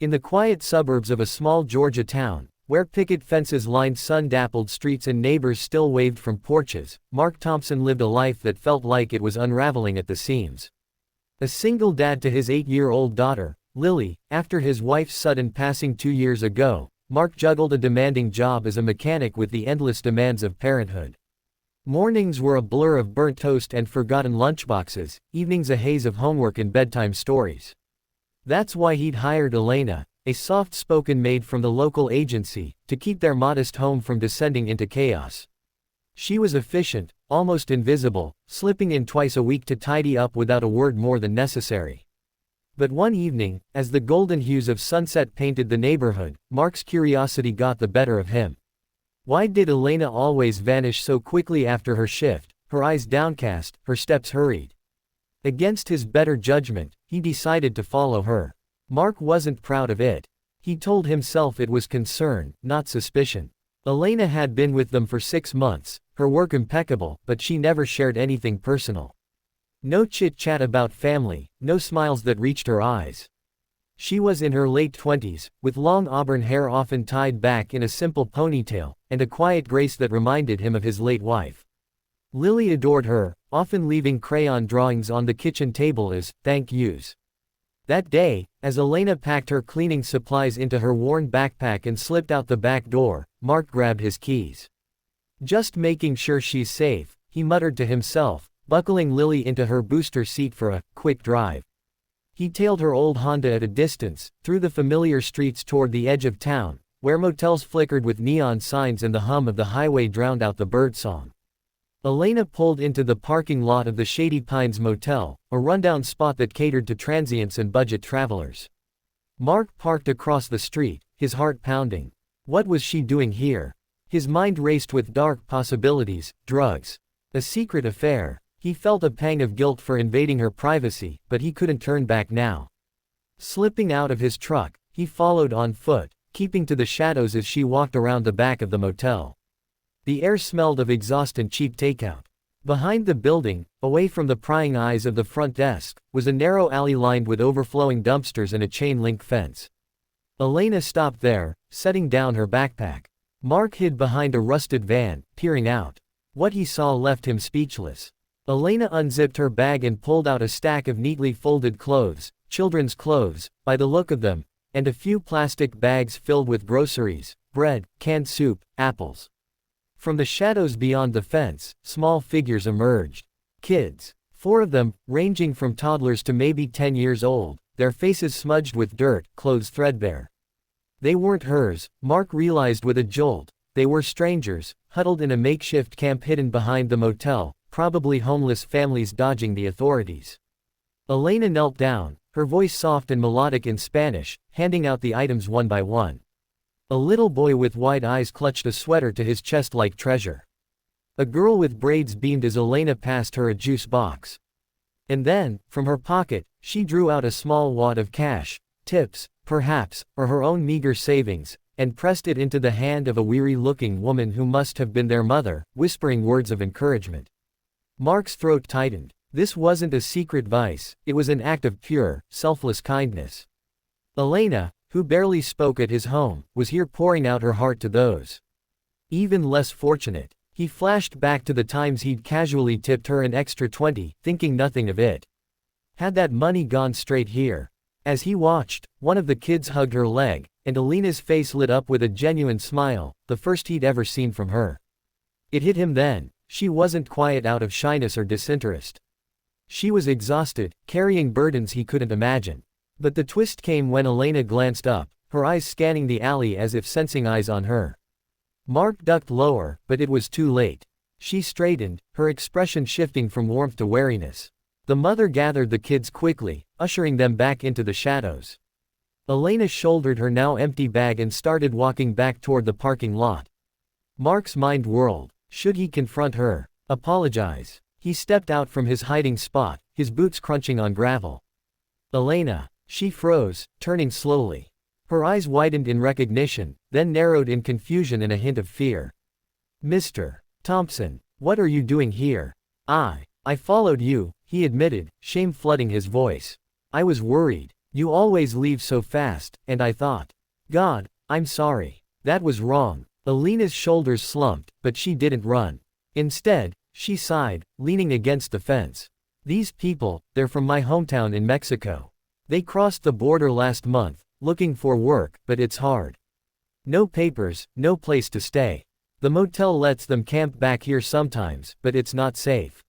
In the quiet suburbs of a small Georgia town, where picket fences lined sun-dappled streets and neighbors still waved from porches, Mark Thompson lived a life that felt like it was unraveling at the seams. A single dad to his 8-year-old daughter, Lily, after his wife's sudden passing 2 years ago, Mark juggled a demanding job as a mechanic with the endless demands of parenthood. Mornings were a blur of burnt toast and forgotten lunchboxes, evenings a haze of homework and bedtime stories. That's why he'd hired Elena, a soft-spoken maid from the local agency, to keep their modest home from descending into chaos. She was efficient, almost invisible, slipping in twice a week to tidy up without a word more than necessary. But one evening, as the golden hues of sunset painted the neighborhood, Mark's curiosity got the better of him. Why did Elena always vanish so quickly after her shift, her eyes downcast, her steps hurried? Against his better judgment, he decided to follow her. Mark wasn't proud of it. He told himself it was concern, not suspicion. Elena had been with them for 6 months, her work impeccable, but she never shared anything personal. No chit-chat about family, no smiles that reached her eyes. She was in her late 20s, with long auburn hair often tied back in a simple ponytail, and a quiet grace that reminded him of his late wife. Lily adored her, often leaving crayon drawings on the kitchen table as thank yous. That day, as Elena packed her cleaning supplies into her worn backpack and slipped out the back door, Mark grabbed his keys. Just making sure she's safe, he muttered to himself, buckling Lily into her booster seat for a quick drive. He tailed her old Honda at a distance, through the familiar streets toward the edge of town, where motels flickered with neon signs and the hum of the highway drowned out the birdsong. Elena pulled into the parking lot of the Shady Pines Motel, a rundown spot that catered to transients and budget travelers. Mark parked across the street, his heart pounding. What was she doing here? His mind raced with dark possibilities, drugs, a secret affair. He felt a pang of guilt for invading her privacy, but he couldn't turn back now. Slipping out of his truck, he followed on foot, keeping to the shadows as she walked around the back of the motel. The air smelled of exhaust and cheap takeout. Behind the building, away from the prying eyes of the front desk, was a narrow alley lined with overflowing dumpsters and a chain-link fence. Elena stopped there, setting down her backpack. Mark hid behind a rusted van, peering out. What he saw left him speechless. Elena unzipped her bag and pulled out a stack of neatly folded clothes, children's clothes, by the look of them, and a few plastic bags filled with groceries, bread, canned soup, apples. From the shadows beyond the fence, small figures emerged. Kids. 4 of them, ranging from toddlers to maybe 10 years old, their faces smudged with dirt, clothes threadbare. They weren't hers, Mark realized with a jolt. They were strangers, huddled in a makeshift camp hidden behind the motel, probably homeless families dodging the authorities. Elena knelt down, her voice soft and melodic in Spanish, handing out the items one by one. A little boy with wide eyes clutched a sweater to his chest like treasure. A girl with braids beamed as Elena passed her a juice box. And then, from her pocket, she drew out a small wad of cash, tips, perhaps, or her own meager savings, and pressed it into the hand of a weary-looking woman who must have been their mother, whispering words of encouragement. Mark's throat tightened. This wasn't a secret vice, it was an act of pure, selfless kindness. Elena, who barely spoke at his home, was here pouring out her heart to those even less fortunate. He flashed back to the times he'd casually tipped her an extra 20, thinking nothing of it. Had that money gone straight here? As he watched, one of the kids hugged her leg, and Elena's face lit up with a genuine smile, the first he'd ever seen from her. It hit him then. She wasn't quiet out of shyness or disinterest. She was exhausted, carrying burdens he couldn't imagine. But the twist came when Elena glanced up, her eyes scanning the alley as if sensing eyes on her. Mark ducked lower, but it was too late. She straightened, her expression shifting from warmth to wariness. The mother gathered the kids quickly, ushering them back into the shadows. Elena shouldered her now empty bag and started walking back toward the parking lot. Mark's mind whirled. Should he confront her? Apologize? He stepped out from his hiding spot, his boots crunching on gravel. Elena. She froze, turning slowly. Her eyes widened in recognition, then narrowed in confusion and a hint of fear. Mr. Thompson, what are you doing here? I followed you, he admitted, shame flooding his voice. I was worried. You always leave so fast, and I thought. God, I'm sorry. That was wrong. Alina's shoulders slumped, but she didn't run. Instead, she sighed, leaning against the fence. These people, they're from my hometown in Mexico. They crossed the border last month, looking for work, but it's hard. No papers, no place to stay. The motel lets them camp back here sometimes, but it's not safe.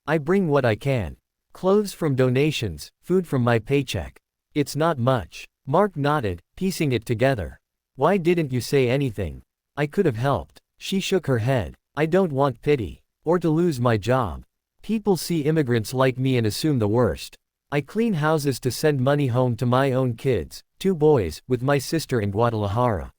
I bring what I can. Clothes from donations, food from my paycheck. It's not much. Mark nodded, piecing it together. Why didn't you say anything? I could have helped. She shook her head. I don't want pity. Or to lose my job. People see immigrants like me and assume the worst. I clean houses to send money home to my own kids, 2 boys, with my sister in Guadalajara.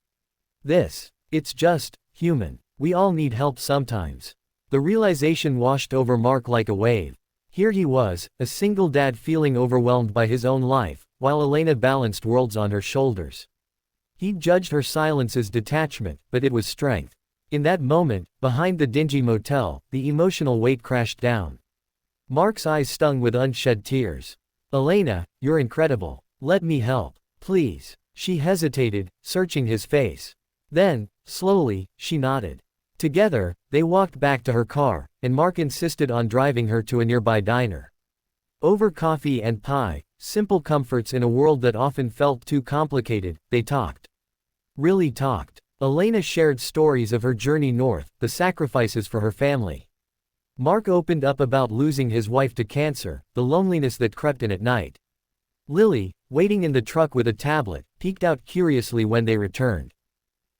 It's just, human. We all need help sometimes. The realization washed over Mark like a wave. Here he was, a single dad feeling overwhelmed by his own life, while Elena balanced worlds on her shoulders. He'd judged her silence as detachment, but it was strength. In that moment, behind the dingy motel, the emotional weight crashed down. Mark's eyes stung with unshed tears. Elena, you're incredible. Let me help. Please. She hesitated, searching his face. Then, slowly, she nodded. Together, they walked back to her car, and Mark insisted on driving her to a nearby diner. Over coffee and pie, simple comforts in a world that often felt too complicated, they talked. Really talked. Elena shared stories of her journey north, the sacrifices for her family. Mark opened up about losing his wife to cancer, the loneliness that crept in at night. Lily, waiting in the truck with a tablet, peeked out curiously when they returned.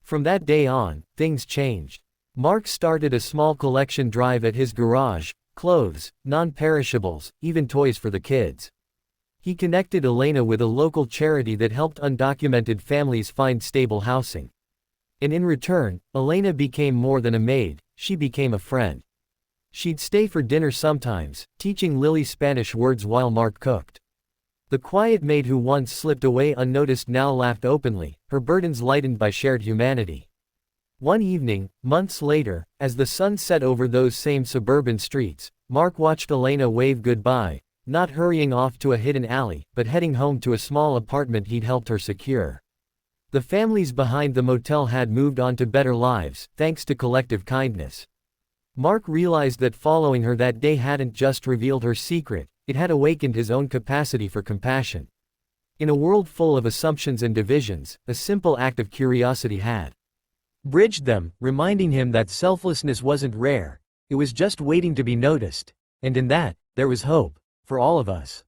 From that day on, things changed. Mark started a small collection drive at his garage, clothes, non-perishables, even toys for the kids. He connected Elena with a local charity that helped undocumented families find stable housing. And in return, Elena became more than a maid, she became a friend. She'd stay for dinner sometimes, teaching Lily Spanish words while Mark cooked. The quiet maid who once slipped away unnoticed now laughed openly, her burdens lightened by shared humanity. One evening, months later, as the sun set over those same suburban streets, Mark watched Elena wave goodbye, not hurrying off to a hidden alley, but heading home to a small apartment he'd helped her secure. The families behind the motel had moved on to better lives, thanks to collective kindness. Mark realized that following her that day hadn't just revealed her secret, it had awakened his own capacity for compassion. In a world full of assumptions and divisions, a simple act of curiosity had bridged them, reminding him that selflessness wasn't rare, it was just waiting to be noticed, and in that, there was hope, for all of us.